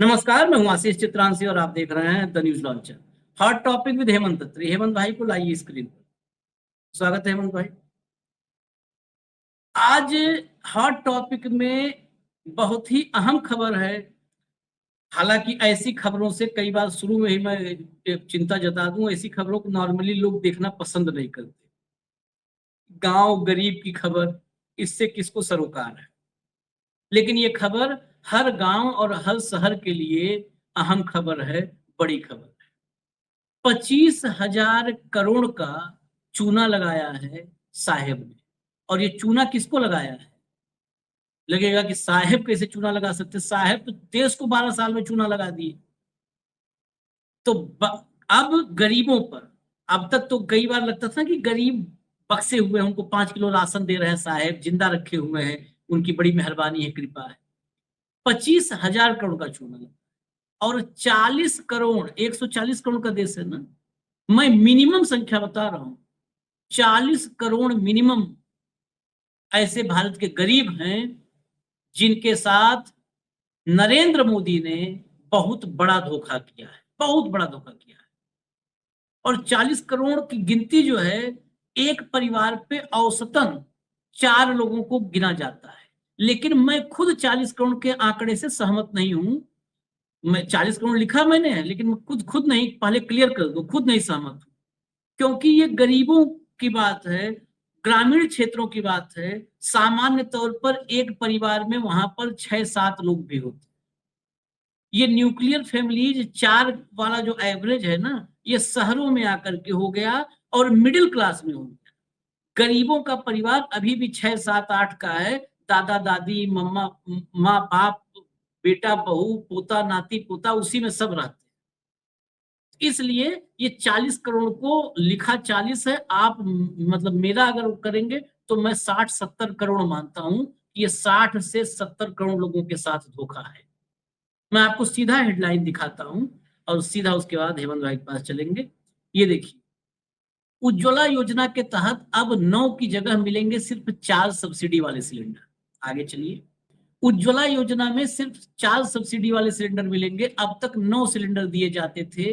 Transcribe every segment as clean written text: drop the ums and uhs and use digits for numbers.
नमस्कार, मैं हूं आशीष चित्रांशी और आप देख रहे हैं the news launcher. Hot topic with Hemant Atri. Hemant भाई को लाइए स्क्रीन पर। स्वागत है हेमंत भाई। आज हॉट टॉपिक में बहुत ही अहम खबर है। हालांकि ऐसी खबरों से कई बार शुरू में ही मैं एक चिंता जता दूं, ऐसी खबरों को नॉर्मली लोग देखना पसंद नहीं करते। गांव गरीब की खबर, इससे किसको सरोकार है। लेकिन ये खबर हर गांव और हर शहर के लिए अहम खबर है, बड़ी खबर। 25,000 करोड़ का चूना लगाया है साहेब ने। और ये चूना किसको लगाया है? लगेगा कि साहेब कैसे चूना लगा सकते? साहेब तो देश को 12 साल में चूना लगा दिए। तो अब गरीबों पर, अब तक तो कई बार लगता था कि गरीब बक्से हुए हैं, उनको 5 किलो राशन दे रहे हैं, साहेब जिंदा रखे हुए हैं, उनकी बड़ी मेहरबानी है, कृपा है। 25,000 करोड़ का चूना लगा। और 40 करोड़, 140 करोड़ का देश है ना, मैं मिनिमम संख्या बता रहा हूं, 40 करोड़ मिनिमम ऐसे भारत के गरीब हैं जिनके साथ नरेंद्र मोदी ने बहुत बड़ा धोखा किया है, बहुत बड़ा धोखा किया है। और 40 करोड़ की गिनती जो है, एक परिवार पे औसतन 4 लोगों को गिना जाता है। लेकिन मैं खुद 40 करोड़ के आंकड़े से सहमत नहीं हूं। मैं 40 करोड़ लिखा मैंने है, लेकिन मैं खुद नहीं, पहले क्लियर कर दूं, खुद नहीं सहमत हूं। क्योंकि ये गरीबों की बात है, ग्रामीण क्षेत्रों की बात है। सामान्य तौर पर एक परिवार में वहां पर 6-7 लोग भी होते। ये न्यूक्लियर फैमिलीज 4 वाला जो एवरेज है ना, ये शहरों में आकर के हो गया और मिडिल क्लास में हो गया। गरीबों का परिवार अभी भी 6-7-8 का है। दादा दादी, मम्मा, माँ बाप, बेटा बहू, पोता नाती पोता, उसी में सब रहते। इसलिए ये 40 करोड़ को लिखा 40 है। आप मतलब मेरा अगर करेंगे तो मैं 60-70 करोड़ मानता हूं कि ये 60 से 70 करोड़ लोगों के साथ धोखा है। मैं आपको सीधा हेडलाइन दिखाता हूं और सीधा उसके बाद हेमंत भाई के पास चलेंगे। ये देखिए, उज्ज्वला योजना के तहत अब 9 की जगह मिलेंगे सिर्फ 4 सब्सिडी वाले सिलेंडर। आगे चलिए। उज्ज्वला योजना में सिर्फ 4 सब्सिडी वाले सिलेंडर मिलेंगे। अब तक 9 सिलेंडर दिए जाते थे।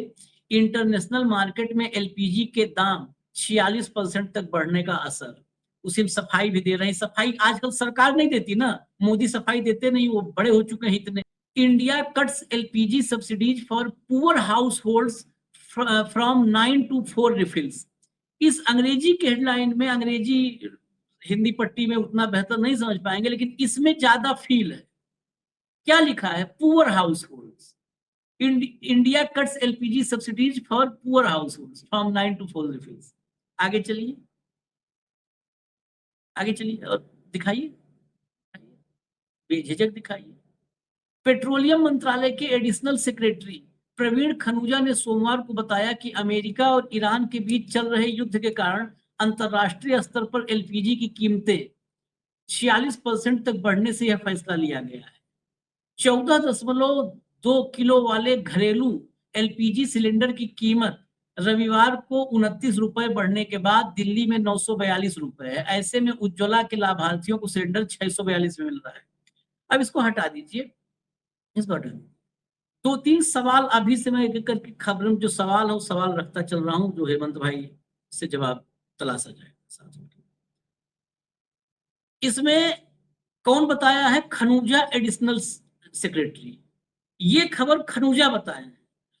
इंटरनेशनल मार्केट में एलपीजी के दाम 46% तक बढ़ने का असर। उसी में सफाई भी दे रहे हैं। सफाई आजकल सरकार नहीं देती ना, मोदी सफाई देते नहीं, वो बड़े हो चुके हैं इतने। India cuts LPG subsidies for poor house holds from 9 to 4 refills. इस अंग्रेजी के हेडलाइन में, अंग्रेजी हिंदी पट्टी में उतना बेहतर नहीं समझ पाएंगे, लेकिन इसमें ज्यादा फील है। क्या लिखा है? Poor house holds. India cuts LPG subsidies for poor house holds from 9 to 4 refills. आगे चलिए, आगे चलिए और दिखाइए, बेझिझक दिखाइए। पेट्रोलियम मंत्रालय के एडिशनल सेक्रेटरी प्रवीण खनूजा ने सोमवार को बताया कि अमेरिका और ईरान के बीच चल रहे युद्ध के कारण अंतरराष्ट्रीय स्तर पर एलपीजी की कीमतें 46% तक बढ़ने से यह फैसला लिया गया है। 14.2 किलो वाले घरेलू एलपीजी सिलेंडर की कीमत रविवार को 29 रुपए बढ़ने के बाद दिल्ली में 942 रुपए है। ऐसे में उज्ज्वला के लाभार्थियों को सिलेंडर 642 में मिल रहा है। अब इसको हटा दीजिए, इसको हटा दीजिए। 2-3 सवाल अभी से मैं एक करके खबर में जो सवाल है वो सवाल रखता चल रहा हूं, जो हेमंत भाई से जवाब तलाशा जाए साथ में। इसमें कौन बताया है? Khanuja additional secretary. ये खबर खनूजा बताए।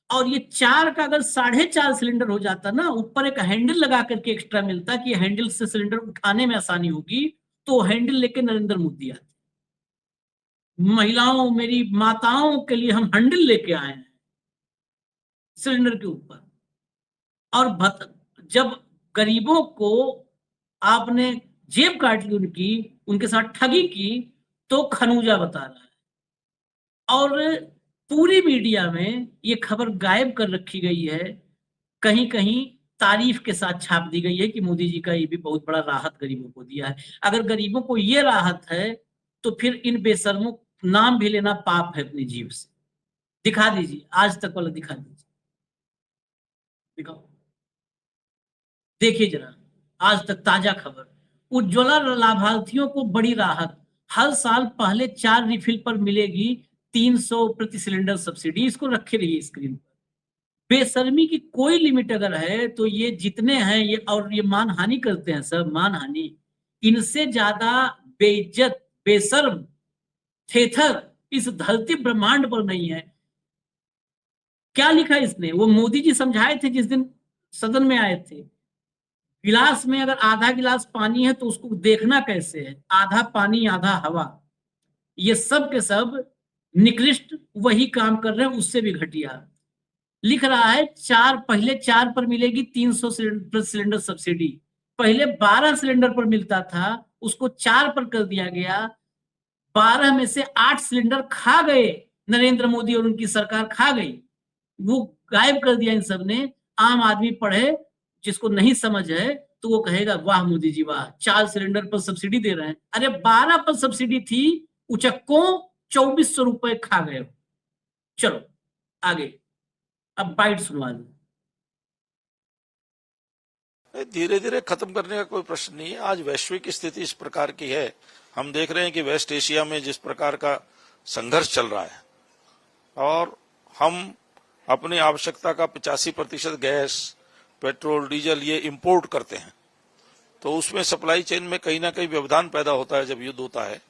और ये 4 का अगर 4.5 सिलेंडर हो जाता ना, ऊपर एक हैंडल लगा करके एक्स्ट्रा मिलता कि हैंडल से सिलेंडर उठाने में आसानी होगी, तो हैंडल लेके नरेंद्र मोदी आते। महिलाओं, मेरी माताओं के लिए हम हैंडल लेके आए हैं सिलेंडर के ऊपर। और जब गरीबों को आपने जेब काट ली उनकी, उनके साथ ठगी की, तो खनूजा बता रहा है। और पूरी मीडिया में ये खबर गायब कर रखी गई है। कहीं कहीं तारीफ के साथ छाप दी गई है कि मोदी जी का ये भी बहुत बड़ा राहत गरीबों को दिया है। अगर गरीबों को ये राहत है तो फिर इन बेशर्मों नाम भी लेना पाप है अपनी जीभ से। दिखा दीजिए, आज तक वाला दिखा दीजिए, दिखाओ, देखिए जरा, आज तक ताजा खबर। उज्ज्वला लाभार्थियों को बड़ी राहत, हर साल पहले 4 रिफिल पर मिलेगी 300 प्रति सिलेंडर सब्सिडी, इसको रखे रहिए स्क्रीन पर। बेशर्मी की कोई लिमिट अगर है तो ये जितने हैं ये, और ये मानहानि करते हैं सब, मानहानि, इनसे ज्यादा बेइज्जत, बेशर्म, थेथर इस धरती ब्रह्मांड पर नहीं है। क्या लिखा इसने? वो मोदी जी समझाए थे जिस दिन सदन में आए थे, गिलास में अगर आधा गिलास पानी है तो उसको देखना कैसे है, आधा पानी आधा हवा। ये सब के सब निकृष्ट वही काम कर रहे हैं, उससे भी घटिया। लिख रहा है पहले 4 पर मिलेगी 300 सिलेंडर सब्सिडी, पहले 12 सिलेंडर पर मिलता था, उसको 4 पर कर दिया गया। 12 में से 8 सिलेंडर खा गए नरेंद्र मोदी और उनकी सरकार, खा गई, वो गायब कर दिया इन सब ने। आम आदमी पढ़े, जिसको नहीं समझ है तो वो कहेगा वाह मोदी जी वाह, 4 सिलेंडर पर सब्सिडी दे रहे हैं। अरे 12 पर सब्सिडी थी, उचक्कों 2400 रुपए खा गए। चलो आगे, अब बाइट सुनवा दो। धीरे धीरे खत्म करने का कोई प्रश्न नहीं है। आज वैश्विक स्थिति इस प्रकार की है, हम देख रहे हैं कि वेस्ट एशिया में जिस प्रकार का संघर्ष चल रहा है, और हम अपनी आवश्यकता का 85% गैस, पेट्रोल, डीजल ये इंपोर्ट करते हैं, तो उसमें सप्लाई चेन में कहीं ना कहीं व्यवधान पैदा होता है जब युद्ध होता है,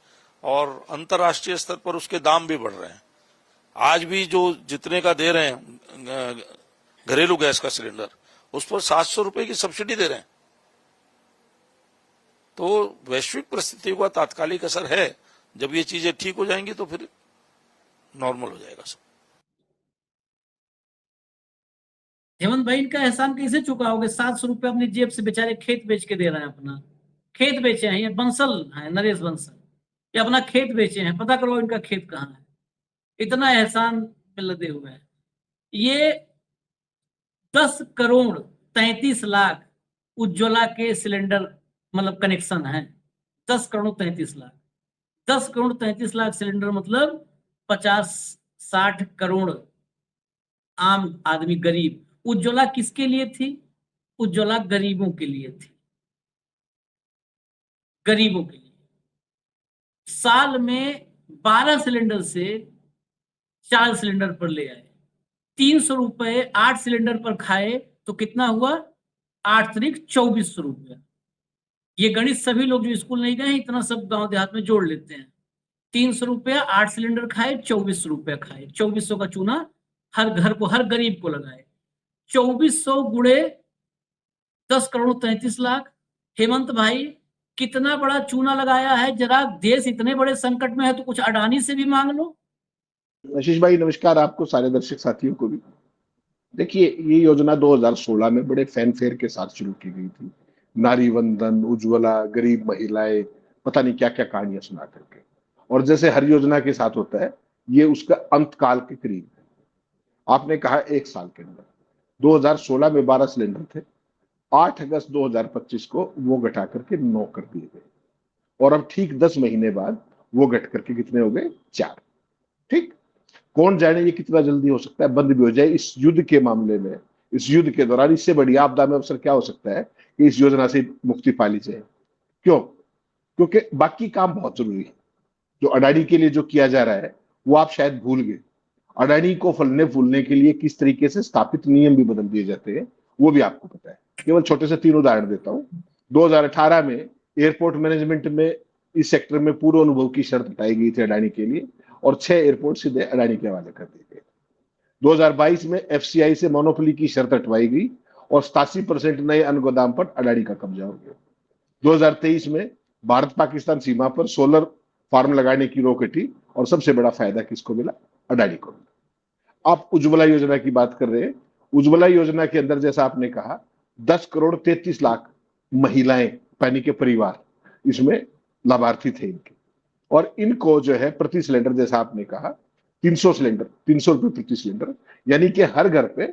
और अंतर्राष्ट्रीय स्तर पर उसके दाम भी बढ़ रहे हैं। आज भी जो जितने का दे रहे हैं घरेलू गैस का सिलेंडर, उस पर 700 रुपए की सब्सिडी दे रहे हैं। तो वैश्विक परिस्थितियों का तात्कालिक असर है, जब ये चीजें ठीक हो जाएंगी तो फिर नॉर्मल हो जाएगा सब। हेमंत भाई, इनका एहसान कैसे चुकाओगे? 700 रुपए अपनी जेब से बेचारे खेत बेच के दे रहे हैं, अपना खेत बेचे हैं। ये बंसल है, नरेश बंसल, ये अपना खेत बेचे हैं, पता करो इनका खेत कहाँ है, इतना एहसान में लदे हुए हैं। ये 10,33,00,000 उज्ज्वला के सिलेंडर मतलब कनेक्शन है, 10,33,00,000। 10,33,00,000 सिलेंडर मतलब 50-60 करोड़ आम आदमी, गरीब। उज्ज्वला किसके लिए थी? उज्ज्वला गरीबों के लिए थी, गरीबों के लिए। साल में 12 सिलेंडर से 4 सिलेंडर पर ले आए, 300 रुपए 8 सिलेंडर पर खाए तो कितना हुआ? 8 त्रिक 2400 रुपया। ये गणित सभी लोग जो स्कूल नहीं गए इतना सब गांव देहात में जोड़ लेते हैं। 300 रुपया 8 सिलेंडर खाए, 2400 रुपया खाए, 2400 का चूना हर घर को, हर गरीब को लगाए। 2400 गुणे 10,33,00,000। हेमंत भाई, कितना बड़ा चूना लगाया है जरा। देश इतने बड़े संकट में है तो कुछ अडानी से भी मांग लो। आशीष भाई नमस्कार, आपको, सारे दर्शक साथियों को भी। देखिए, ये योजना 2016 में बड़े फैनफेयर के साथ शुरू की गई थी। नारी वंदन, उज्ज्वला, गरीब महिलाएं, पता नहीं क्या क्या कहानियां सुना करके। और जैसे हर योजना के साथ होता है, ये उसका अंतकाल के करीब है। आपने कहा 1 साल के अंदर 2016 में 12 सिलेंडर थे, 8 अगस्त 2025 को वो घटा करके 9 कर दिए गए, और अब ठीक 10 महीने बाद वो घट करके कितने हो गए? 4। ठीक, कौन जाने ये कितना जल्दी हो सकता है बंद भी हो जाए इस युद्ध के मामले में। इस युद्ध के दौरान इससे बड़ी आपदा में अवसर क्या हो सकता है कि इस योजना से मुक्ति पा ली जाए। क्यों? क्योंकि बाकी काम बहुत जरूरी है। जो अडानी के लिए जो किया जा रहा है वो आप शायद भूल गए। अडानी को फलने फूलने के लिए किस तरीके से स्थापित नियम भी बदल दिए जाते हैं वो भी आपको पता है। केवल छोटे से 3 उदाहरण देता हूं। 2018 में एयरपोर्ट मैनेजमेंट में इस सेक्टर में पूर्व अनुभव की शर्त हटाई गई थी अडानी के लिए, और 6 एयरपोर्ट सीधे अडानी के हवाले कर दिए गए। 2022 में एफसीआई से मोनोपोली की शर्त हटवाई गई और 87% नए अन्न गोदाम पर अडानी का कब्जा हो गया। 2023 में भारत पाकिस्तान सीमा पर सोलर फार्म लगाने की रोक हटी, और सबसे बड़ा फायदा किसको मिला? अडानी को मिला। आप उज्ज्वला योजना की बात कर रहे हैं। उज्ज्वला योजना के अंदर जैसा आपने कहा 10,33,00,000 महिलाएं, यानी के परिवार इसमें लाभार्थी थे इनके, और इनको जो है प्रति सिलेंडर जैसा आपने कहा 300 सिलेंडर, 300 रुपए प्रति सिलेंडर, यानी कि हर घर पे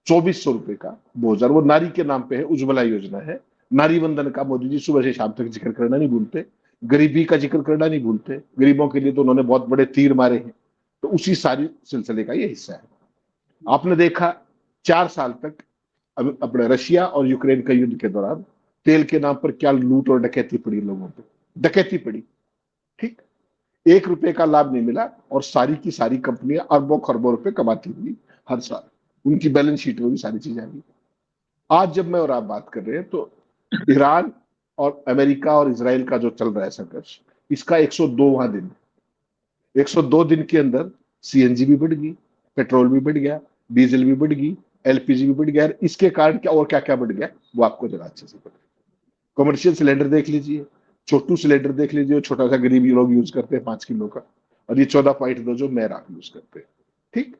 2400 रुपए का भोजन। वो नारी के नाम पे है, उज्ज्वला योजना है। नारी वंदन का मोदी जी सुबह से शाम तक जिक्र करना नहीं भूलते, गरीबी का जिक्र करना नहीं भूलते। गरीबों के लिए तो उन्होंने बहुत बड़े तीर मारे हैं, तो उसी सारी सिलसिले का ये हिस्सा है। आपने देखा 4 साल तक अपने रशिया और यूक्रेन का युद्ध के दौरान तेल के नाम पर क्या लूट और डकैती पड़ी लोगों पे, डकैती पड़ी। ठीक, ₹1 का लाभ नहीं मिला और सारी की सारी कंपनियां अरबों खरबों रुपए कमाती हुई हर साल, उनकी बैलेंस शीट में भी सारी चीजें आ गई। आज जब मैं और आप बात कर रहे हैं तो ईरान और अमेरिका और इजराइल का जो चल रहा है संघर्ष, इसका 102वां दिन, 102 दिन के अंदर सीएनजी भी बढ़ गई, पेट्रोल भी बढ़ गया, डीजल भी बढ़ गई, एलपीजी भी बढ़ गया। इसके कारण क्या और क्या क्या बढ़ गया वो आपको जरा अच्छे से पता है। कमर्शियल सिलेंडर देख लीजिए, छोटू सिलेंडर देख लीजिए, छोटा सा गरीब लोग यूज करते हैं 5 किलो का, और ये 14.2 जो मैं राख यूज करते हैं। ठीक,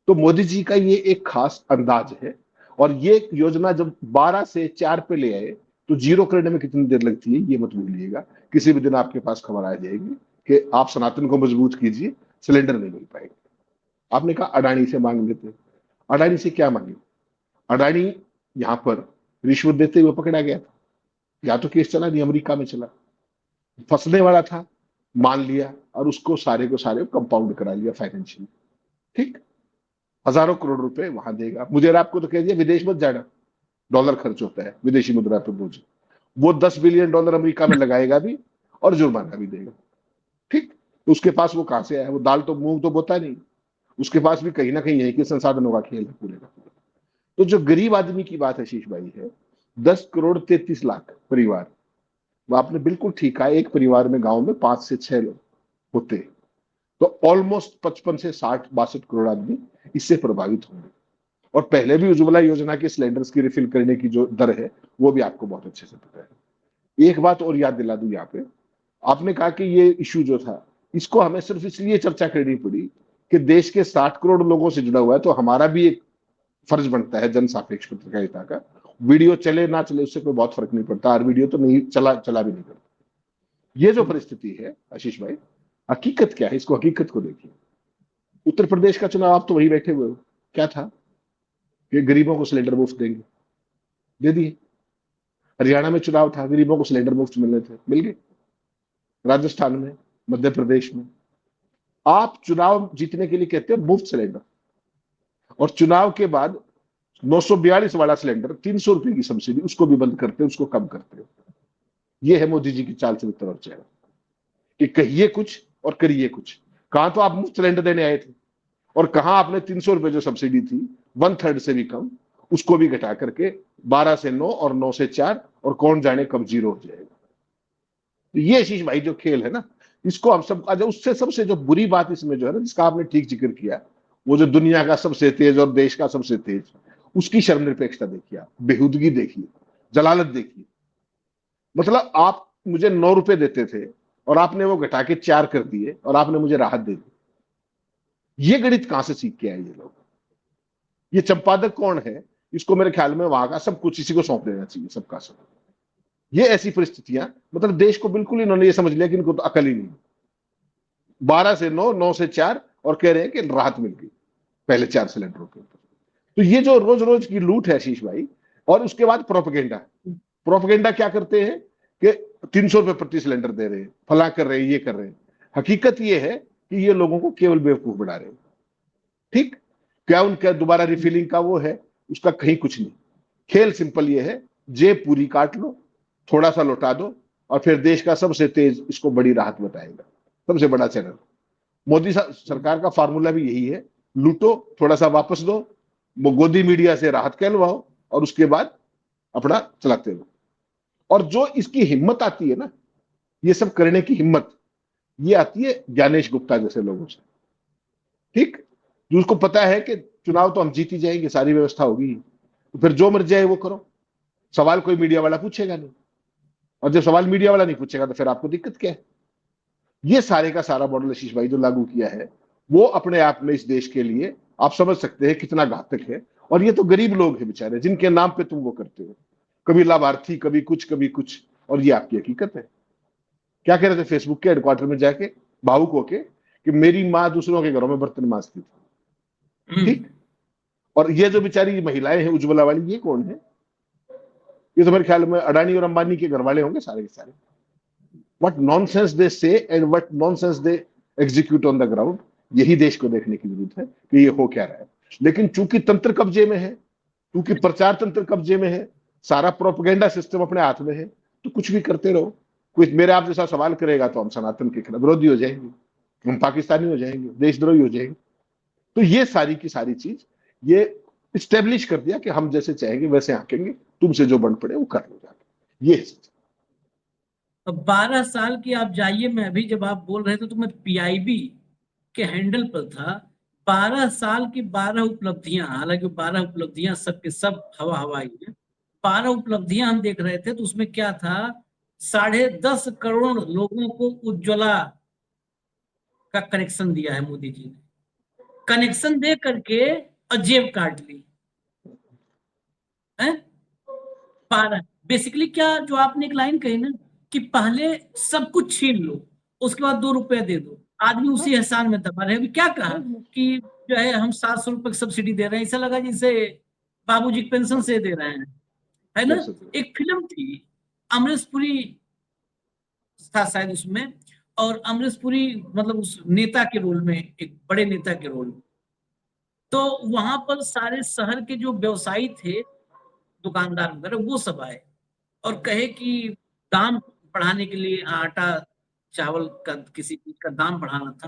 तो मोदी जी का ये एक खास अंदाज है। और ये योजना जब 12 से 4 पे ले आए तो जीरो करने में कितनी देर लगती है ये मत भूलिएगा। किसी भी दिन आपके पास खबर आ जाएगी कि आप सनातन को मजबूत कीजिए, सिलेंडर नहीं मिल पाएगा। आपने कहा अडानी से मांग लेते, अडानी से क्या मांगे? अडानी यहां पर रिश्वत देते हुए पकड़ा गया था, या तो केस चला नहीं, अमेरिका में चला, फंसने वाला था, मान लिया और उसको सारे को सारे कंपाउंड करा लिया फाइनेंशियली। ठीक, हजारों करोड़ रुपए वहां देगा। मुझे और आपको तो कह दिया विदेश मत जाना, डॉलर खर्च होता है, विदेशी मुद्रा पे बोझ। वो $10 बिलियन अमेरिका में लगाएगा भी और जुर्माना भी देगा। ठीक, तो उसके पास वो कहां से आया? वो दाल तो मूंग तो बोता नहीं, उसके पास भी कहीं ना कहीं यही के संसाधनों का खेल है पूरे का पूरा। तो जो गरीब आदमी की बात है शीश भाई है, 10 करोड़ 33 लाख परिवार, वो आपने बिल्कुल ठीक कहा। एक परिवार में गांव में 5 से 6 लोग होते, तो ऑलमोस्ट 55 से 60-62 करोड़ आदमी इससे प्रभावित होंगे। और पहले भी उज्ज्वला योजना के सिलेंडर्स की रिफिल करने की जो दर है वो भी आपको बहुत अच्छे से पता है। एक बात और याद दिला दूं यहाँ पे, आपने कहा कि ये इश्यू जो था इसको हमें सिर्फ इसलिए चर्चा करनी पड़ी कि देश के 60 करोड़ लोगों से जुड़ा हुआ है, तो हमारा भी एक फर्ज बनता है जन सापेक्ष पत्रकारिता का। वीडियो चले ना चले उससे कोई बहुत फर्क नहीं पड़ता, और वीडियो तो नहीं चला भी नहीं करता। ये जो परिस्थिति है आशीष भाई, हकीकत क्या है, इसको हकीकत को देखिए। उत्तर प्रदेश का चुनाव, आप तो वही बैठे हुए हो, क्या था कि गरीबों को सिलेंडर मुफ्त देंगे, दे दिए। हरियाणा में चुनाव था, गरीबों को सिलेंडर मुफ्त मिलने थे, मिल गए। राजस्थान में, मध्य प्रदेश में आप चुनाव जीतने के लिए कहते हो मुफ्त सिलेंडर, और चुनाव के बाद 942 वाला सिलेंडर 300 रुपए की सब्सिडी, उसको भी बंद करते हो, उसको कम करते हो। ये है मोदी जी की चाल से तरफ चेहरा कि कहिए कुछ और करिए कुछ। कहां तो आप मुफ्त सिलेंडर देने आए थे, और कहां आपने 300 रुपए जो सब्सिडी थी 1/3 से भी कम, उसको भी घटा करके 12 से 9 और 9 से 4, और कौन जाने कब जीरो हो जाएगा। तो ये आशीष भाई जो खेल है ना, इसको हम सब आज, उससे सबसे जो बुरी बात इसमें जो है ना, जिसका आपने ठीक जिक्र किया, वो जो दुनिया का सबसे तेज और देश का सबसे तेज, उसकी शर्मनिरपेक्षता देखिए, आप बेहूदगी देखिए, जलालत देखिए। मतलब आप मुझे 9 रुपए देते थे और आपने वो घटा के 4 कर दिए और आपने मुझे राहत दे दी। ये गणित कहां से सीख के आए ये लोग? ये चंपादक कौन है? इसको मेरे ख्याल में वहां का सब कुछ इसी को सौंप देना चाहिए, सबका सब। ये ऐसी परिस्थितियां, मतलब देश को बिल्कुल इन्होंने ये समझ लिया कि इनको तो अकल ही नहीं। 12 से 9, 9 से 4, और कह रहे हैं कि राहत मिल गई पहले 4 सिलेंडरों के ऊपर। तो ये जो रोज रोज की लूट है आशीष भाई, और उसके बाद प्रोपेगेंडा। प्रोपेगेंडा क्या करते हैं कि 300 रुपए प्रति सिलेंडर दे रहे हैं, फला कर रहे हैं, ये कर रहे हैं। हकीकत ये है कि ये लोगों को केवल बेवकूफ बना रहे हैं। ठीक, क्या उनका दोबारा रिफिलिंग का वो है, उसका कहीं कुछ नहीं। खेल सिंपल ये है, जेब पूरी काट लो, थोड़ा सा लौटा दो, और फिर देश का सबसे तेज इसको बड़ी राहत बताएगा, सबसे बड़ा चैनल। मोदी सरकार का फार्मूला भी यही है, लूटो, थोड़ा सा वापस दो, गोदी मीडिया से राहत कहलवाओ, और उसके बाद अपना चलाते रहो। और जो इसकी हिम्मत आती है ना, ये सब करने की हिम्मत, ये आती है ज्ञानेश गुप्ता जैसे लोगों से। ठीक, जो उसको पता है कि चुनाव तो हम जीत ही जाएंगे, सारी व्यवस्था होगी, तो फिर जो मर जाए वो करो, सवाल कोई मीडिया वाला पूछेगा नहीं। और जब सवाल मीडिया वाला नहीं पूछेगा तो फिर आपको दिक्कत क्या है? ये सारे का सारा मॉडल आशीष भाई जो लागू किया है, वो अपने आप में इस देश के लिए आप समझ सकते हैं कितना घातक है। और ये तो गरीब लोग हैं बेचारे, जिनके नाम पे तुम वो करते हो, कभी लाभार्थी, कभी कुछ कभी कुछ, और ये आपकी हकीकत है। क्या कह रहे थे फेसबुक के हेडक्वार्टर में जाके भावुक होके कि मेरी माँ दूसरों के घरों में बर्तन मांजती थी। ठीक, और ये जो बेचारी महिलाएं हैं उज्ज्वला वाली, ये कौन है? ये तो मेरे ख्याल में अडानी और अंबानी के घर वाले होंगे सारे के सारे। व्हाट नॉनसेंस दे से and what nonsense they execute on the ground, यही देश को देखने की जरूरत है कि ये हो क्या रहा है। लेकिन चूंकि तंत्र कब्जे में है, क्योंकि प्रचार तंत्र कब्जे में है, सारा प्रोपेगेंडा सिस्टम अपने हाथ में है, तो कुछ भी करते रहो कोई मेरे आप जैसा सवाल करेगा तो हम सनातन के खिलाफ विरोधी हो जाएंगे, हम पाकिस्तानी हो जाएंगे, देशद्रोही हो जाएंगे। तो ये सारी की सारी चीज ये इस्टेब्लिश कर दिया कि हम जैसे चाहेंगे वैसे आंकेंगे, तुमसे जो बन पड़े वो कर लो जाके। ये अब 12 साल की आप जाइए, मैं अभी जब आप बोल रहे थे तो मैं पीआईबी के हैंडल पर था। 12 साल की 12 उपलब्धियां, हालांकि 12 उपलब्धियां सब के सब हवा हवाई है। 12 उपलब्धियां हम देख रहे थे तो उसमें क्या था, 10.5 करोड़ लोगों को उज्ज्वला का कनेक्शन दिया है मोदी जी ने। कनेक्शन दे करके और जेब काट ली है। 12 बेसिकली क्या, जो आपने एक लाइन कही ना कि पहले सब कुछ छीन लो, उसके बाद 2 रुपए दे दो, आदमी उसी एहसान में दबा रहे। अभी क्या कहा कि जो है हम 700 रुपए की सब्सिडी दे रहे हैं, ऐसा लगा जैसे बाबूजी पेंशन से दे रहे हैं, है ना। चीज एक फिल्म थी, अमरीश पुरी था शायद उसमें, और अमरीश पुरी मतलब उस नेता के रोल में, एक बड़े नेता के रोल में। तो वहां पर सारे शहर के जो व्यवसायी थे, दुकानदार वगैरह, वो सब आए और कहे कि दाम बढ़ाने के लिए, आटा चावल का किसी चीज का दाम बढ़ाना था,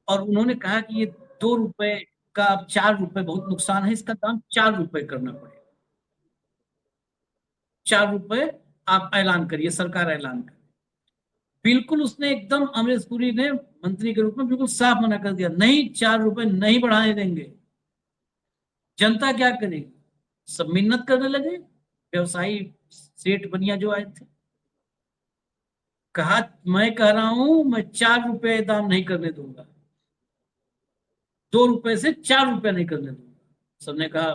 और उन्होंने कहा कि ये 2 रुपए का अब 4 रुपए बहुत नुकसान है, इसका दाम 4 रुपए करना पड़ेगा। 4 रुपए आप ऐलान करिए, सरकार ऐलान करे। बिल्कुल उसने एकदम, अमरीश पुरी ने मंत्री के रूप में बिल्कुल साफ मना कर दिया, नहीं 4 रुपए नहीं बढ़ाने देंगे। जनता क्या करेगी, सब मिन्नत करने लगे। व्यवसायी सेठ बनिया जो आए थे, कहा मैं कह रहा हूं मैं 4 रुपए दाम नहीं करने दूंगा, 2 रुपए से 4 रुपए नहीं करने दूंगा। सबने कहा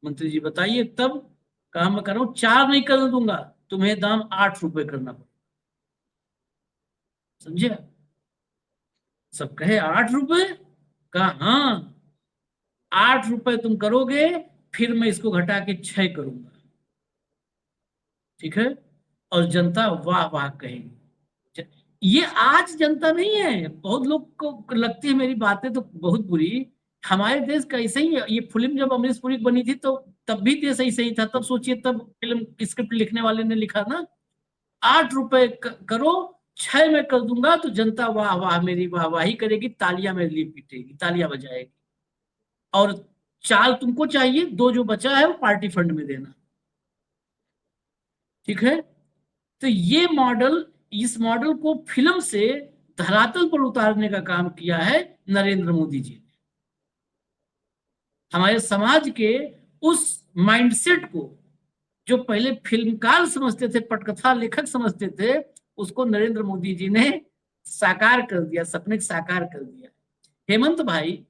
मंत्री जी बताइए, तब कहा मैं कह रहा हूं 4 नहीं करने दूंगा, तुम्हें दाम 8 रुपए करना पड़ेगा। समझे, सब कहे 8 रुपए, कहा हाँ 8 रुपए तुम करोगे, फिर मैं इसको घटा के 6 करूंगा, ठीक है। और जनता वाह वाह कहेगी। ये आज जनता नहीं है, बहुत लोग को लगती है मेरी बातें तो बहुत बुरी। हमारे देश का ऐसे ही है। ये फिल्म जब अमरीश पुरी की बनी थी तो तब भी देश ऐसे ही था। तब सोचिए, तब फिल्म स्क्रिप्ट लिखने वाले ने लिखा ना, 8 रुपए करो, 6 में कर दूंगा, तो जनता वाह वाह मेरी वाह वाही करेगी, तालियां मेरे लिए पीटेगी, तालियां बजाएगी, और 4 तुमको चाहिए, 2 जो बचा है वो पार्टी फंड में देना, ठीक है। तो ये मॉडल, इस मॉडल को फिल्म से धरातल पर उतारने का काम किया है नरेंद्र मोदी जी ने। हमारे समाज के उस माइंडसेट को, जो पहले फिल्मकार समझते थे, पटकथा लेखक समझते थे, उसको नरेंद्र मोदी जी ने साकार कर दिया, सपने साकार कर दिया। हेमंत भाई,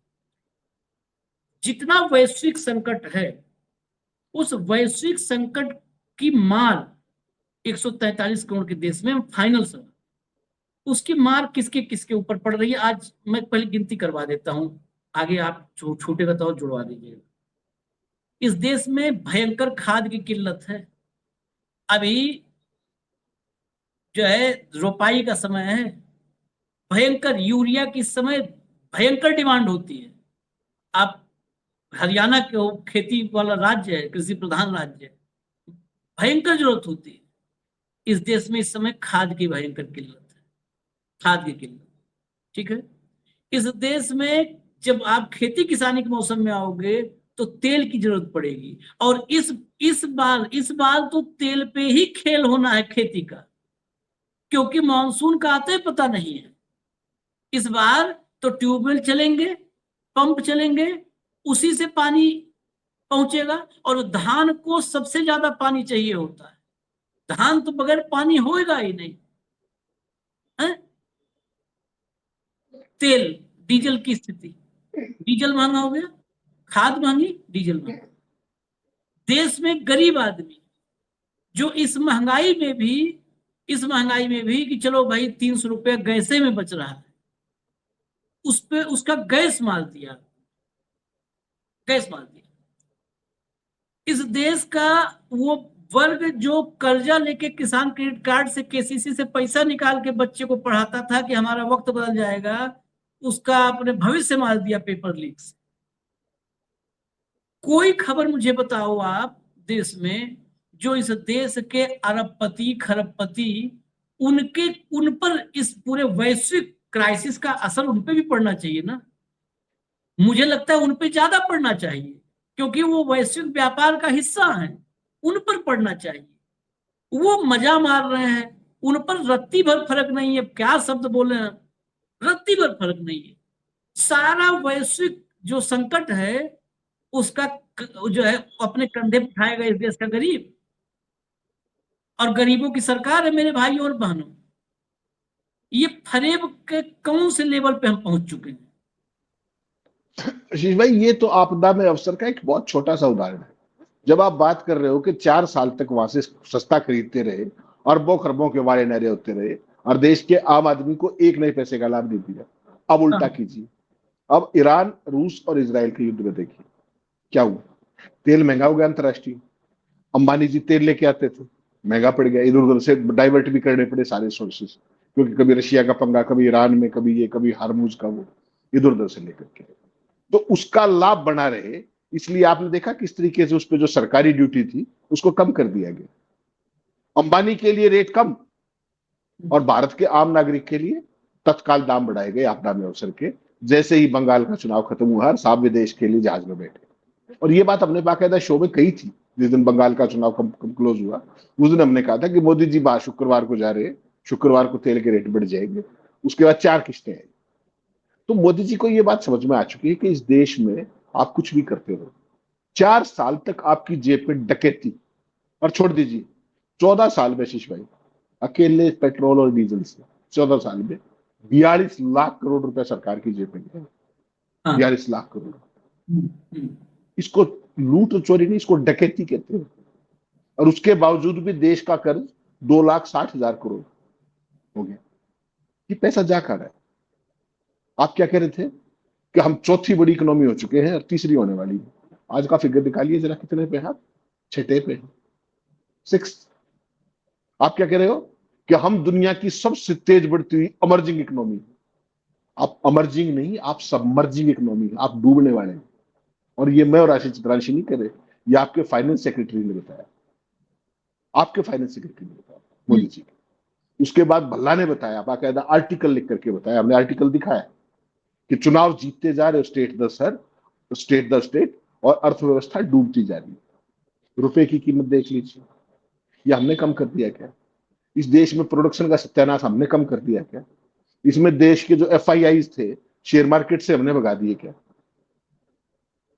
जितना वैश्विक संकट है, उस वैश्विक संकट की मार 143 करोड़ के देश में, फाइनल सवाल, उसकी मार किसके किसके ऊपर पड़ रही है। आज मैं पहले गिनती करवा देता हूं, आगे आप छूटेगा तो जुड़वा दीजिएगा। इस देश में भयंकर खाद की किल्लत है। अभी जो है रोपाई का समय है, भयंकर यूरिया की इस समय भयंकर डिमांड होती है। आप हरियाणा के हो, खेती वाला राज्य है, कृषि प्रधान राज्य है, भयंकर जरूरत होती है। इस देश में इस समय खाद की भयंकर किल्लत है, खाद की किल्लत, ठीक है। इस देश में जब आप खेती किसानी के मौसम में आओगे तो तेल की जरूरत पड़ेगी, और इस बार तो तेल पे ही खेल होना है खेती का, क्योंकि मानसून का आते पता नहीं है। इस बार तो ट्यूबवेल चलेंगे, पंप चलेंगे, उसी से पानी पहुंचेगा, और धान को सबसे ज्यादा पानी चाहिए होता है। धान तो बगैर पानी होएगा ही नहीं है? तेल, डीजल की स्थिति, डीजल महंगा हो गया, खाद महंगी, डीजल महंगा। देश में गरीब आदमी जो इस महंगाई में भी कि चलो भाई 300 रुपया गैसे में बच रहा है, उस पे उसका गैस मार दिया। इस देश का वो वर्ग जो कर्जा लेके किसान क्रेडिट कार्ड से, केसीसी से पैसा निकाल के बच्चे को पढ़ाता था कि हमारा वक्त बदल जाएगा, उसका अपने भविष्य मार दिया पेपर लीक से। कोई खबर मुझे बताओ आप देश में, जो इस देश के अरबपति खरबपति उनके उन पर इस पूरे वैश्विक क्राइसिस का असर उन पे भी पड़ना चाहिए ना। मुझे लगता है उन पे ज्यादा पड़ना चाहिए, क्योंकि वो वैश्विक व्यापार का हिस्सा है, उन पर पड़ना चाहिए। वो मजा मार रहे हैं, उन पर रत्ती भर फर्क नहीं है। क्या शब्द बोले हैं, रत्ती भर फर्क नहीं है। सारा वैश्विक जो संकट है उसका जो है अपने कंधे पर उठाएगा इस देश का गरीब, और गरीबों की सरकार है मेरे भाइयों और बहनों। ये फरेब के कौन से लेवल पे हम पहुंच चुके हैं। आशीष भाई, ये तो आपदा में अवसर का एक बहुत छोटा सा उदाहरण है। जब आप बात कर रहे हो कि 4 साल तक वहां से सस्ता खरीदते रहे, अरबों खरबों के वारे नारे होते रहे, और देश के आम आदमी को एक नए पैसे का लाभ नहीं दिया। अब उल्टा हाँ। कीजिए, अब ईरान, रूस और इसराइल के युद्ध में देखिए क्या हुआ। तेल महंगा हो गया अंतर्राष्ट्रीय। अंबानी जी तेल लेके आते थे, महंगा पड़ गया, इधर उधर से डाइवर्ट भी करने पड़े सारे सोर्सेस, क्योंकि कभी रशिया का पंगा, कभी ईरान में, कभी ये, कभी हार्मूज का वो, इधर उधर से लेकर के। तो उसका लाभ बना रहे, इसलिए आपने देखा किस तरीके से उस पर जो सरकारी ड्यूटी थी उसको कम कर दिया गया। अंबानी के लिए रेट कम, और भारत के आम नागरिक के लिए तत्काल दाम बढ़ाए गए आपदा में अवसर के। जैसे ही बंगाल का चुनाव खत्म हुआ, साहब विदेश के लिए जहाज में बैठे। और ये बात हमने बाकायदा शो में कही थी, जिस दिन बंगाल का चुनाव क्लोज हुआ उस दिन हमने कहा था कि मोदी जी शुक्रवार को जा रहे हैं, शुक्रवार को तेल के रेट बढ़ जाएंगे। उसके बाद 4 किस्तें आई। तो मोदी जी को ये बात समझ में आ चुकी है कि इस देश में आप कुछ भी करते रहो, 4 साल तक आपकी जेब में डकैती। और छोड़ दीजिए 14 साल में आशीष भाई, अकेले पेट्रोल और डीजल से 14 साल में 42 लाख करोड़ रुपए सरकार की जेब में गए। हाँ। 42 लाख करोड़। हम्म। इसको लूट और चोरी नहीं, इसको डकैती कहते हैं। और उसके बावजूद भी देश का कर्ज 2,60,000 करोड़ हो गया। ये पैसा जा कहाँ रहा है। आप क्या कह रहे थे कि हम चौथी बड़ी इकोनॉमी हो चुके हैं और तीसरी होने वाली है। आज का फिगर निकालिए जरा, कितने पे है? 6 पे, 6। आप क्या कह रहे हो कि हम दुनिया की सबसे तेज बढ़ती हुई अमर्जिंग इकोनॉमी। आप अमर्जिंग नहीं, आप सबमर्जिंग इकोनॉमी, आप डूबने वाले हैं। और ये मैं और आशीष चित्रांशी नहीं कह रहे, ये आपके फाइनेंस सेक्रेटरी ने बताया, आपके फाइनेंस सेक्रेटरी ने बताया, मोदी जी। उसके बाद भल्ला ने बताया, बाकायदा आर्टिकल लिख करके बताया, हमने आर्टिकल दिखाया कि चुनाव जीतते जा रहे हो स्टेट दर स्टेट, और अर्थव्यवस्था डूबती जा रही है। रुपए की कीमत देख लीजिए, ये हमने कम कर दिया क्या? इस देश में प्रोडक्शन का सत्यानाश हमने कम कर दिया क्या? इसमें देश के जो FIIs थे शेयर मार्केट से हमने भगा दिए क्या?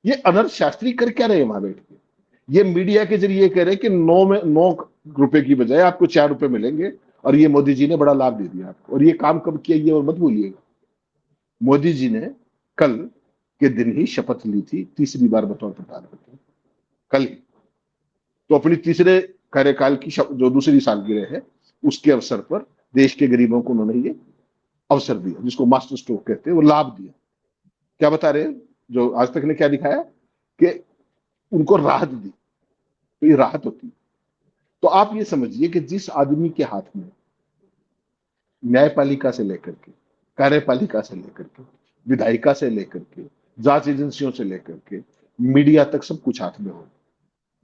ये अनर्थ शास्त्री कर क्या रहे वहां बैठ के? ये मीडिया के जरिए कह रहे कि 9 रुपए की बजाय आपको 4 रुपए मिलेंगे, और ये मोदी जी ने बड़ा लाभ दे दिया आपको। और ये काम कब किया ये और मत भूलिएगा, मोदी जी ने कल के दिन ही शपथ ली थी, तीसरी बार बतौर प्रधानमंत्री, कल ही। तो अपनी तीसरे कार्यकाल की जो दूसरी सालगिरह है उसके अवसर पर देश के गरीबों को उन्होंने ये अवसर दिया, जिसको मास्टर स्ट्रोक कहते हैं, वो लाभ दिया। क्या बता रहे हैं, जो आज तक ने क्या दिखाया कि उनको राहत दी, तो ये राहत होती है। तो आप ये समझिए कि जिस आदमी के हाथ में न्यायपालिका से लेकर के, कार्यपालिका से लेकर के, विधायिका से लेकर के, जांच एजेंसियों से लेकर के मीडिया तक सब कुछ हाथ में हो,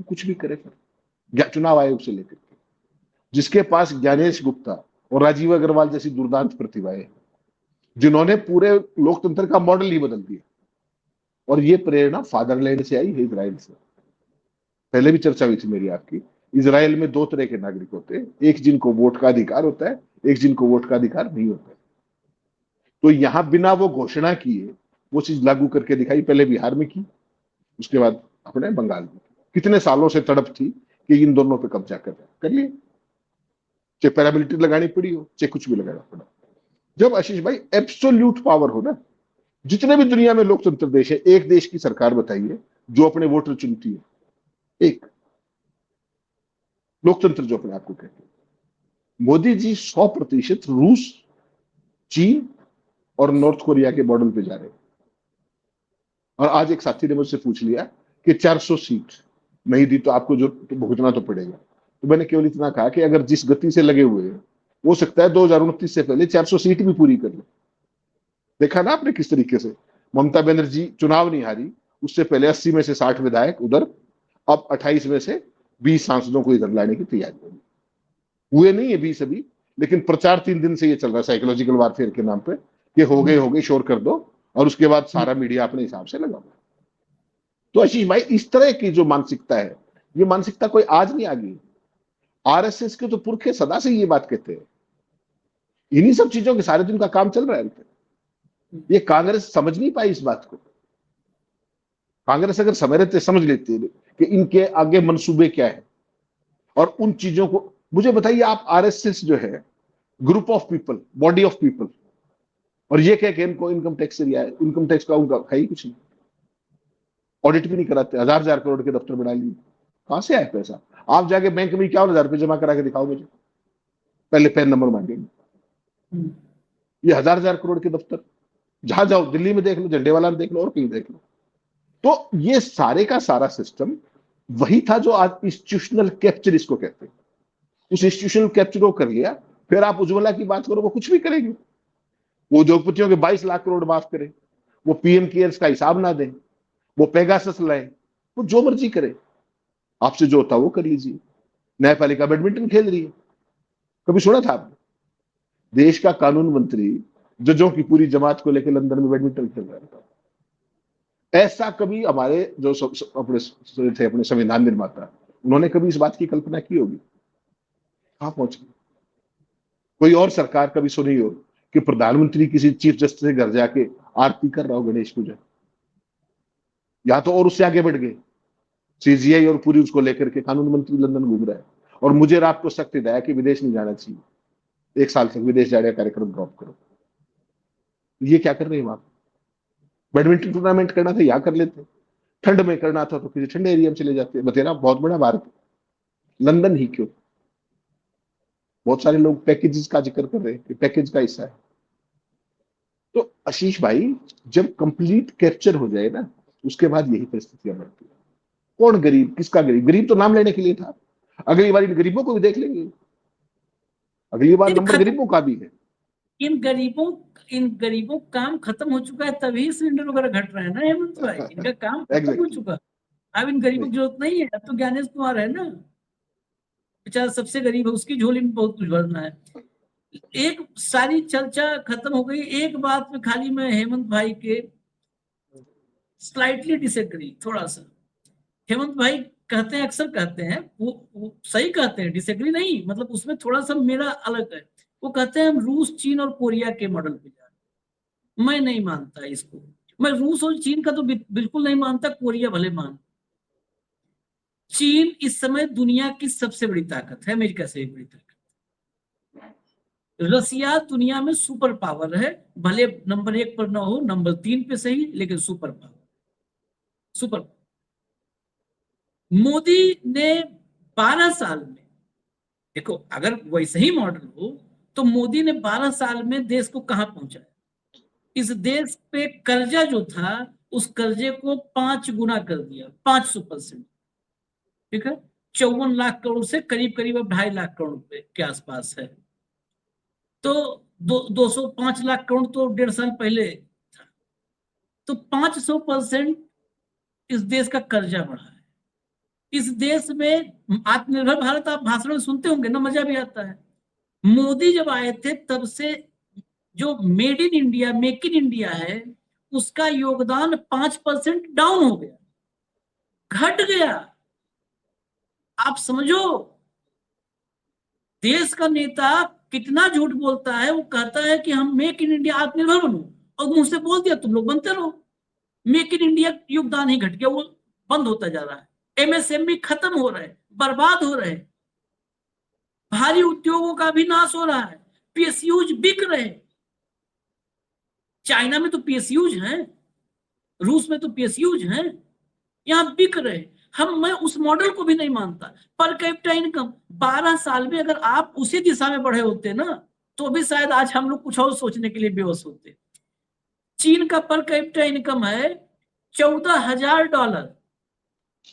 कुछ भी करे फिर, चुनाव आयोग से लेकर के, जिसके पास ज्ञानेश गुप्ता और राजीव अग्रवाल जैसी दुर्दांत प्रतिभाएं, जिन्होंने पूरे लोकतंत्र का मॉडल ही बदल दिया। और ये प्रेरणा फादरलैंड से आई है, इजराइल से। पहले भी चर्चा हुई थी मेरी आपकी। इजराइल में 2 तरह के नागरिक होते हैं, एक जिनको वोट का अधिकार होता है, एक जिनको वोट का अधिकार नहीं होता है। तो यहां बिना वो घोषणा किए वो चीज लागू करके दिखाई, पहले बिहार में की, उसके बाद अपने बंगाल में। कितने सालों से तड़प थी कि इन दोनों पे कब्जा कर लिए, चाहे पैरामिलिट्री लगानी पड़ी हो, चाहे कुछ भी लगाना पड़ा। जब आशीष भाई एब्सोल्यूट पावर हो ना, जितने भी दुनिया में लोकतंत्र देश है, एक देश की सरकार बताइए जो अपने वोटर चुनती है, एक लोकतंत्र जो अपने आपको कहते हैं। मोदी जी 100% रूस, चीन और नॉर्थ कोरिया के मॉडल पे जा रहे हैं। और आज एक साथी ने मुझसे पूछ लिया कि 400 सीट नहीं दी तो आपको जो भुगतना तो पड़ेगा। तो मैंने केवल इतना कहा कि अगर जिस गति से लगे हुए हैं, हो सकता है 2029 से पहले 400 सीट भी पूरी कर ले। देखा ना आपने किस तरीके से ममता बनर्जी चुनाव नहीं हारी, उससे पहले 80 में से 60 विधायक उधर, अब 28 में से 20 सांसदों को इधर लाने की तैयारी होगी। हुए नहीं है 20 अभी, लेकिन प्रचार 3 दिन से ये चल रहा है साइकोलॉजिकल वारफेयर के नाम पे कि हो गए शोर कर दो, और उसके बाद सारा मीडिया अपने हिसाब से लगा। तो आशीष भाई, इस तरह की जो मानसिकता है, ये मानसिकता कोई आज नहीं आ गई। आरएसएस के तो पुरखे सदा से ये बात कहते हैं, इन्हीं सब चीजों के सारे दिन का काम चल रहा है। ये कांग्रेस समझ नहीं पाई इस बात को। कांग्रेस अगर समय रहते समझ लेती है कि इनके आगे मंसूबे क्या है और उन चीजों को, मुझे बताइए आप, आरएसएस जो है group of people, body of people, और ये कह के इनको इनकम टैक्स दिया है, इनकम टैक्स का उनका है ही कुछ नहीं, ऑडिट भी नहीं कराते, हजार करोड़ के दफ्तर बना लिए, कहां से आए पैसा? आप जाके बैंक में 51,000 जमा करा के दिखाओ मुझे, पहले पैन नंबर मांगेंगे। ये हजार करोड़ के दफ्तर, जहां जाओ, दिल्ली में देख लो, झंडे वाला में देख लो, और कहीं देख लो। तो ये सारे का सारा सिस्टम वही था जो आज इंस्टीट्यूशनल कैप्चर इसको कहते हैं। उस इंस्टीट्यूशनल कैप्चर को कर लिया। फिर आप उज्ज्वला की बात करो, वो कुछ भी करेंगे, वो उद्योगपतियों के 22 लाख करोड़ माफ करे, वो पीएम केयर्स का हिसाब ना दें, वो पेगासस लाए, वो जो मर्जी करे, आपसे जो होता वो कर लीजिए। न्यायपालिका बैडमिंटन खेल रही है, कभी सुना था आपने? देश का कानून मंत्री जजों की पूरी जमात को लेकर लंदन में बैडमिंटन खेल रहा था। ऐसा कभी हमारे जो अपने थे, अपने संविधान निर्माता, उन्होंने कभी इस बात की कल्पना की होगी? कहां पहुंच गई? कोई और सरकार कभी सुनी हो कि प्रधानमंत्री किसी चीफ जस्टिस के घर जाके आरती कर रहा हो गणेश पूजा? या तो और उससे आगे बढ़ गए, सीजीआई और पूरी उसको लेकर के कानून मंत्री लंदन घूम रहा है, और मुझे रात को सख्त हिदायत कि विदेश नहीं जाना चाहिए, 1 साल तक विदेश जाने का कार्यक्रम ड्रॉप करो। ये क्या कर रहे हैं वहां? बैडमिंटन टूर्नामेंट करना था यहां कर लेते, ठंड में करना था तो किसी ठंडे एरिया में चले जाते। बतेरा बहुत बड़ा भारत, लंदन ही क्यों? बहुत सारे लोग पैकेजेस का जिक्र कर रहे हैं कि पैकेज का हिस्सा है। तो आशीष भाई, जब कंप्लीट कैप्चर हो जाए ना, उसके बाद यही परिस्थितियां बढ़ती है। कौन गरीब, किसका गरीब? गरीब तो नाम लेने के लिए था, अगली बार इन गरीबों को भी देख लेंगे, अगली बार नंबर गरीबों का भी है। इन गरीबों काम खत्म हो चुका है, तभी सिलेंडर वगैरह घट रहे हैं ना हेमंत भाई, इनका काम खत्म हो चुका। अब इन गरीबों की जरूरत नहीं है, अब तो ज्ञानेश कुमार है ना, बेचारा सबसे गरीब है, उसकी झोली में बहुत कुछ भरना है। एक सारी चर्चा खत्म हो गई। एक बात में खाली मैं हेमंत भाई के स्लाइटली डिसएग्री, थोड़ा सा। हेमंत भाई कहते हैं, अक्सर कहते हैं, वो सही कहते हैं, डिसएग्री नहीं, मतलब उसमें थोड़ा सा मेरा अलग है। वो कहते हैं हम रूस, चीन और कोरिया के मॉडल पे जा रहे हैं। मैं नहीं मानता इसको। मैं रूस और चीन का तो बिल्कुल नहीं मानता, कोरिया भले मान। चीन इस समय दुनिया की सबसे बड़ी ताकत है, अमेरिका से एक बड़ी ताकत। रसिया दुनिया में सुपर पावर है, भले नंबर 1 पर ना हो, नंबर 3 पे सही, लेकिन सुपर पावर, सुपर। मोदी ने 12 साल में, देखो अगर वैसे ही मॉडल हो तो मोदी ने 12 साल में देश को कहां पहुंचाया? इस देश पे कर्जा जो था, उस कर्जे को 5 गुना कर दिया, 500%। ठीक है, 54 लाख करोड़ से करीब करीब अब 2.5 लाख करोड़ रुपए के आसपास है। तो 205 लाख करोड़ तो 1.5 साल पहले था। तो 500% इस देश का कर्जा बढ़ा है। इस देश में आत्मनिर्भर भारत आप भाषण में सुनते होंगे ना, मजा भी आता है। मोदी जब आए थे तब से जो made in India, make in India है, उसका योगदान 5% डाउन हो गया, घट गया। आप समझो, देश का नेता कितना झूठ बोलता है। वो कहता है कि हम मेक इन इंडिया, आत्मनिर्भर बनो, और मुंह से बोल दिया तुम लोग बनते रहो। मेक इन इंडिया योगदान ही घट गया, वो बंद होता जा रहा है। एमएसएमई खत्म हो रहे हैं, बर्बाद हो रहे हैं, भारी उद्योगों का भी नाश हो रहा है, पीएसयूज बिक रहे हैं। चाइना में तो पीएसयूज हैं, रूस में तो पीएसयूज हैं, यहां बिक रहे। मैं उस मॉडल को भी नहीं मानता। पर कैपिटा इनकम 12 साल में अगर आप उसी दिशा में बढ़े होते ना, तो भी शायद आज हम लोग कुछ और सोचने के लिए बेहोश होते। चीन का पर कैपिटा इनकम है $14,000,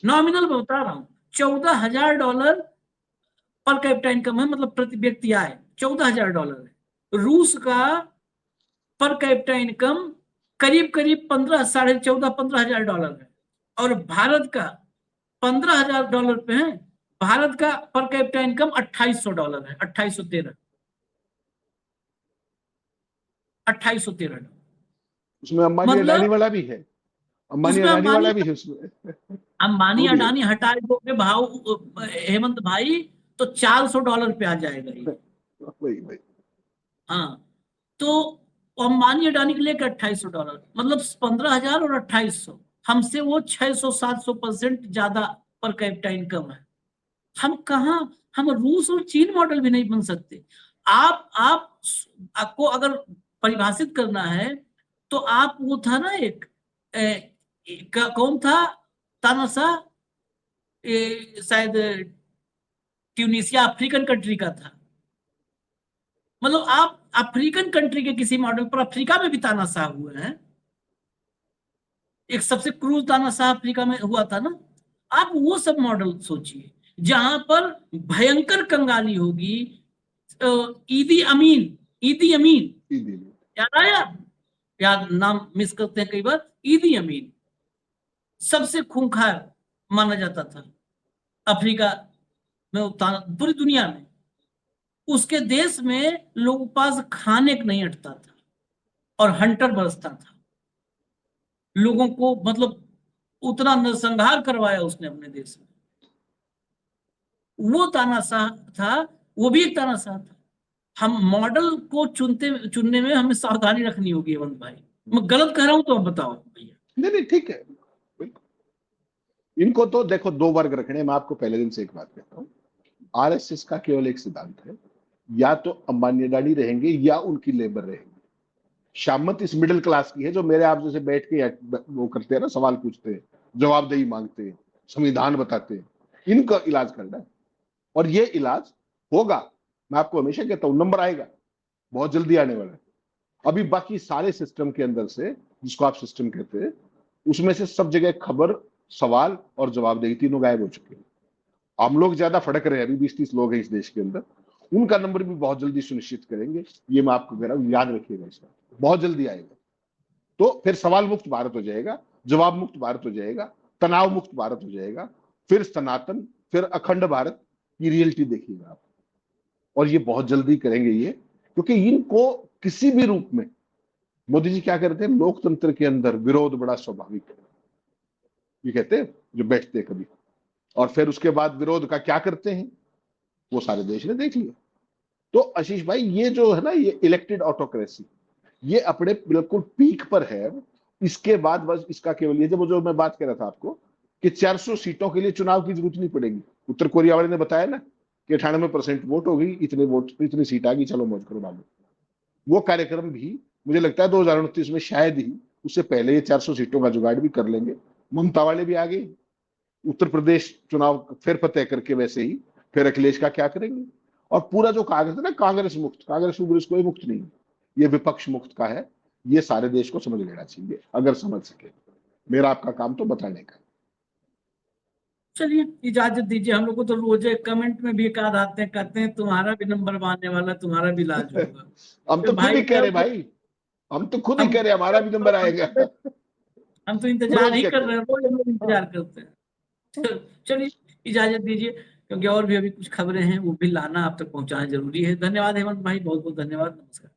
नॉमिनल में बता रहा हूं, $14,000 पर कैपिटा इनकम है, मतलब प्रति व्यक्ति आय $14,000 है। रूस का पर कैपिटा इनकम करीब करीब 15,500-15,000 है, और भारत का $15,000 पे है। भारत का पर कैपिटा इनकम $2,800 है, 2,813। $2813। उसमें अंबानी मतलब अडानी वाला भी है, अंबानी उसमें अडानी वाला भी है उसमें। अंबानी वो भी है। अडानी हटाए दोगे भाव हेमंत भाई, तो $400 पे आ जाएगा ये। वही वही। हाँ, तो अंबानी अडानी के लिए $2800, मतलब 15,000 और 2800, हमसे वो 600-700% ज्यादा पर कैपिटा इनकम है। हम कहा, हम रूस और चीन मॉडल भी नहीं बन सकते। आपको अगर परिभाषित करना है तो आप, वो था ना एक कौन था, तानाशाह, शायद ट्यूनिसिया अफ्रीकन कंट्री का था। मतलब आप अफ्रीकन कंट्री के किसी मॉडल पर, अफ्रीका में भी तानाशाह हुए हैं, एक सबसे क्रूर तानाशाह अफ्रीका में हुआ था ना। आप वो सब मॉडल सोचिए जहां पर भयंकर कंगाली होगी। ईदी अमीन, ईदी अमीन, याद आया? याद, नाम मिस करते हैं कई बार। ईदी अमीन सबसे खूंखार माना जाता था अफ्रीका में, पूरी दुनिया में। उसके देश में लोगों के पास खाने को नहीं अटता था और हंटर बरसता था। लोगों को मतलब उतना नरसंहार करवाया उसने अपने देश में। वो तानाशाह था, वो भी एक तानाशाह था। हम मॉडल को चुनने में हमें सावधानी रखनी होगी हेमंत भाई। मैं गलत कह रहा हूं तो अब बताओ भैया। नहीं ठीक है, इनको तो देखो दो वर्ग रखने। मैं आपको पहले दिन से एक बात कहता हूँ, आरएसएस का केवल एक सिद्धांत है, या तो अंबानी अडानी रहेंगे या उनकी लेबर रहेंगे। शामत इस मिडिल क्लास की है जो मेरे आप जैसे बैठ के वो करते हैं ना, सवाल पूछते हैं, जवाबदेही मांगते हैं, संविधान बताते हैं। इनका इलाज करना है और ये इलाज होगा। मैं आपको हमेशा कहता हूं, नंबर आएगा, बहुत जल्दी आने वाला है। अभी बाकी सारे सिस्टम के अंदर से, जिसको आप सिस्टम कहते हैं, उसमें से सब जगह खबर, सवाल और जवाबदेही तीनों गायब हो चुके हैं। हम लोग ज्यादा फड़क रहे हैं, अभी 20-30 लोग हैं इस देश के अंदर, उनका नंबर भी बहुत जल्दी सुनिश्चित करेंगे। ये मैं आपको कह रहा हूं, याद रखिएगा, इसका बहुत जल्दी आएगा। तो फिर सवाल मुक्त भारत हो जाएगा, जवाब मुक्त भारत हो जाएगा, तनाव मुक्त भारत हो जाएगा, फिर सनातन, फिर अखंड भारत की रियलिटी देखिएगा आप। और ये बहुत जल्दी करेंगे ये, क्योंकि इनको किसी भी रूप में, मोदी जी क्या करते हैं, लोकतंत्र के अंदर विरोध बड़ा स्वाभाविक है, ये कहते हैं जो बैठते हैं कभी, और फिर उसके बाद विरोध का क्या करते हैं वो सारे देश ने देख लिया। तो आशीष भाई, ये जो है ना, ये इलेक्टेड ऑटोक्रेसी, ये अपने बिल्कुल पीक पर है। इसके बाद बस इसका केवल ये, जो मैं बात कर रहा था आपको, कि 400 सीटों के लिए चुनाव की जरूरत नहीं पड़ेगी। उत्तर कोरिया वाले ने बताया ना कि 98% वोट हो गई, इतने वोट, इतनी सीट आ गई, चलो मौज करो बाबू। वो कार्यक्रम भी मुझे लगता है 2029 में शायद ही, उससे पहले ये 400 सीटों का जुगाड़ भी कर लेंगे। ममता वाले भी आ गए, उत्तर प्रदेश चुनाव फिर फतेह करके वैसे ही, फिर अखिलेश का क्या करेंगे। और पूरा जो कांग्रेस है ना, कांग्रेस मुक्त, कांग्रेस कोई मुक्त नहीं, ये विपक्ष मुक्त का है। ये सारे देश को समझ लेना चाहिए, अगर समझ सके। मेरा आपका काम तो बताने का। चलिए इजाजत दीजिए। हम लोग को तो रोज कमेंट में भी एक आध आते हैं, कहते हैं तुम्हारा भी नंबर आने वाला, तुम्हारा भी इलाज होगा। हम तो खुद ही कह रहे भाई, हम तो खुद ही कह रहे हमारा भी नंबर आएगा। हम तो इंतजार रोज ही कर कहते रहे हैं, रोज हम लोग इंतजार करते हैं। चलिए इजाजत दीजिए, क्योंकि और भी अभी कुछ खबरें हैं वो भी लाना आप तक पहुंचाना जरूरी है। धन्यवाद हेमंत भाई, बहुत बहुत धन्यवाद, नमस्कार।